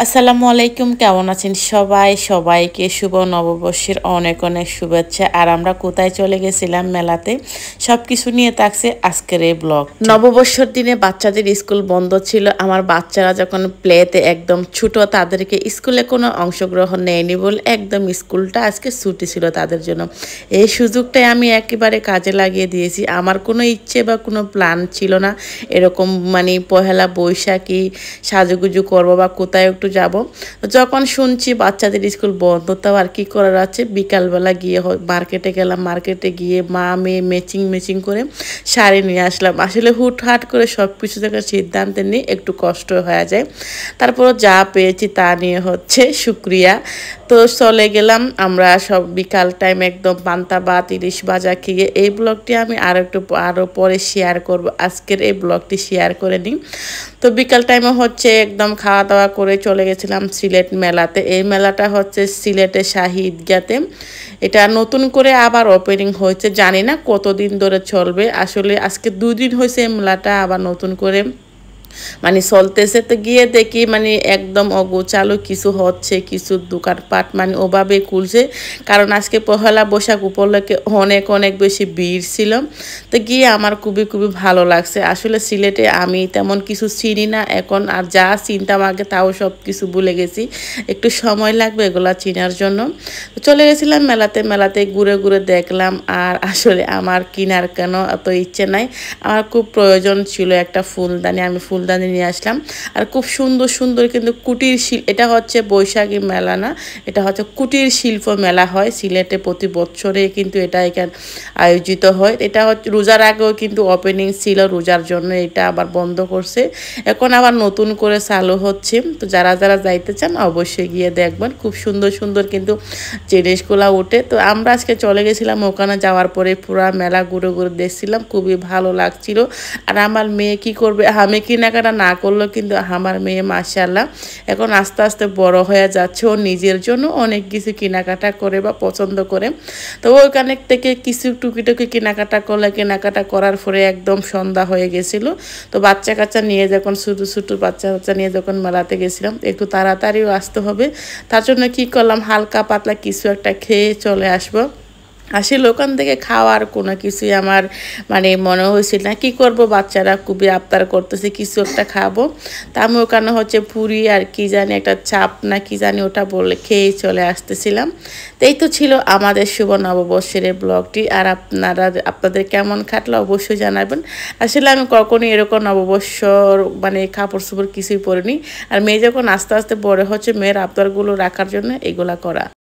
আসসালামু আলাইকুম, কেমন আছেন সবাই? সবাইকে শুভ নববর্ষের অনেক অনেক শুভেচ্ছা। আর আমরা কোথায় চলে গেছিলাম মেলাতে, সব কিছু নিয়ে থাকছে আজকের এই ব্লগ। নববর্ষের দিনে বাচ্চাদের স্কুল বন্ধ ছিল। আমার বাচ্চারা যখন প্লেতে একদম ছোট, তাদেরকে স্কুলে কোনো অংশগ্রহণ নেয়নি বলে একদম স্কুলটা আজকে ছুটি ছিল তাদের জন্য। এই সুযোগটাই আমি একেবারে কাজে লাগিয়ে দিয়েছি। আমার কোনো ইচ্ছে বা কোনো প্ল্যান ছিল না এরকম পহেলা বৈশাখী সাজুগুজু করবো বা কোথায় একটু যাব। যখন শুনছি বাচ্চাদের স্কুল বন্ধ, তাও আর কি করার আছে, বিকালবেলা গিয়ে মার্কেটে গেলাম। মার্কেটে গিয়ে মা মেয়ে ম্যাচিং করে শাড়ি নিয়ে আসলাম। আসলে হুটহাট করে সব কিছু থেকে সিদ্ধান্ত নিয়ে একটু কষ্ট হয়ে যায়। তারপর যা পেয়েছি তা নিয়ে শুক্রিয়া। তো চলে গেলাম আমরা সব বিকাল টাইম একদম পান্তা ভাত ইলিশ ভাজা খেয়ে। এই ব্লগটি আমি আরও পরে শেয়ার করব। আজকের এই ব্লগটি শেয়ার করে নিই। তো বিকাল টাইমে একদম খাওয়া দাওয়া করে চলে গেছিলাম সিলেট মেলাতে। এই মেলাটা সিলেটের শাহী ঈদগাতে। এটা নতুন করে আবার ওপেনিং হয়েছে, জানি না কতদিন ধরে চলবে। আসলে আজকে 2 দিন হয়েছে এই মেলাটা আবার নতুন করে চলতেছে। তো গিয়ে দেখি একদম অগোছালো কিছু হচ্ছে, কিছু দোকানপাট ওভাবে খুলছে, কারণ আজকে পহেলা বৈশাখ উপলক্ষে অনেক অনেক বেশি ভিড় ছিল। তো গিয়ে আমার খুবই খুবই ভালো লাগছে। আসলে সিলেটে আমি তেমন কিছু চিনি না এখন, আর যা চিনতাম আগে তাও সব কিছু ভুলে গেছি। একটু সময় লাগবে এগুলা চিনার জন্য। তো চলে গেছিলাম মেলাতে ঘুরে ঘুরে দেখলাম। আর আসলে আমার কেনার কেন এত ইচ্ছে নাই, আমার খুব প্রয়োজন ছিল একটা ফুলদানি। আমি ফুলদানি নিয়ে আসলাম। আর খুব সুন্দর সুন্দর কিন্তু কুটির শিল্প, এটা বৈশাখী মেলা না, এটা কুটির শিল্প মেলা হয় সিলেটে প্রতি বছরে, কিন্তু এটা এখানে আয়োজিত হয়। এটা রোজার আগেও কিন্তু ওপেনিং ছিল, রোজার জন্য এটা আবার বন্ধ করছে, এখন আবার নতুন করে চালু হচ্ছে। তো যারা যারা যাইতে চান অবশ্যই গিয়ে দেখবেন, খুব সুন্দর সুন্দর কিন্তু জিনিসগুলা ওঠে। তো আমরা আজকে চলে গেছিলাম, ওখানে যাওয়ার পরে পুরা মেলা ঘুরে ঘুরে দেখছিলাম, খুবই ভালো লাগছিল। আর আমার মেয়ে কি করবে, আমি কেনাকাটা না করলেও কিন্তু আমার মেয়ে মাশাআল্লাহ এখন আস্তে আস্তে বড় হয়ে যাচ্ছে, ও নিজের জন্য অনেক কিছু কেনাকাটা করে বা পছন্দ করে। তো ওইখানে থেকে কিছু টুকিটুকি কেনাকাটা কেনাকাটা করার পরে একদম সন্ধ্যা হয়ে গেছিল। তো বাচ্চা কাচ্চা নিয়ে যখন ছোটো বাচ্চা নিয়ে যখন মেলাতে গেছিলাম, একটু তাড়াতাড়িও আসতে হবে, তার জন্য কি করলাম, হালকা পাতলা কিছু একটা খেয়ে চলে আসবো। আসলে ওখান থেকে খাওয়ার কোনো কিছুই আমার মনে হয়েছিল না। কী করবো, বাচ্চারা খুবই আবদার করতেছে কিছু একটা খাবো। তা আমি ওখানে পুরি আর কি জানি একটা চাপ না কি জানি ওটা বলে খেয়েই চলে আসতেছিলাম। তো এই তো ছিল আমাদের শুভ নববর্ষের এই ব্লগটি। আর আপনাদের কেমন কাটলো অবশ্যই জানাবেন। আসলে আমি কখনোই এরকম নববর্ষর কাপড় চোপড় কিছুই পরিনি। আর মেয়ে যখন আস্তে আস্তে বড় হচ্ছে, মেয়ের আবদারগুলো রাখার জন্য এগুলা করা।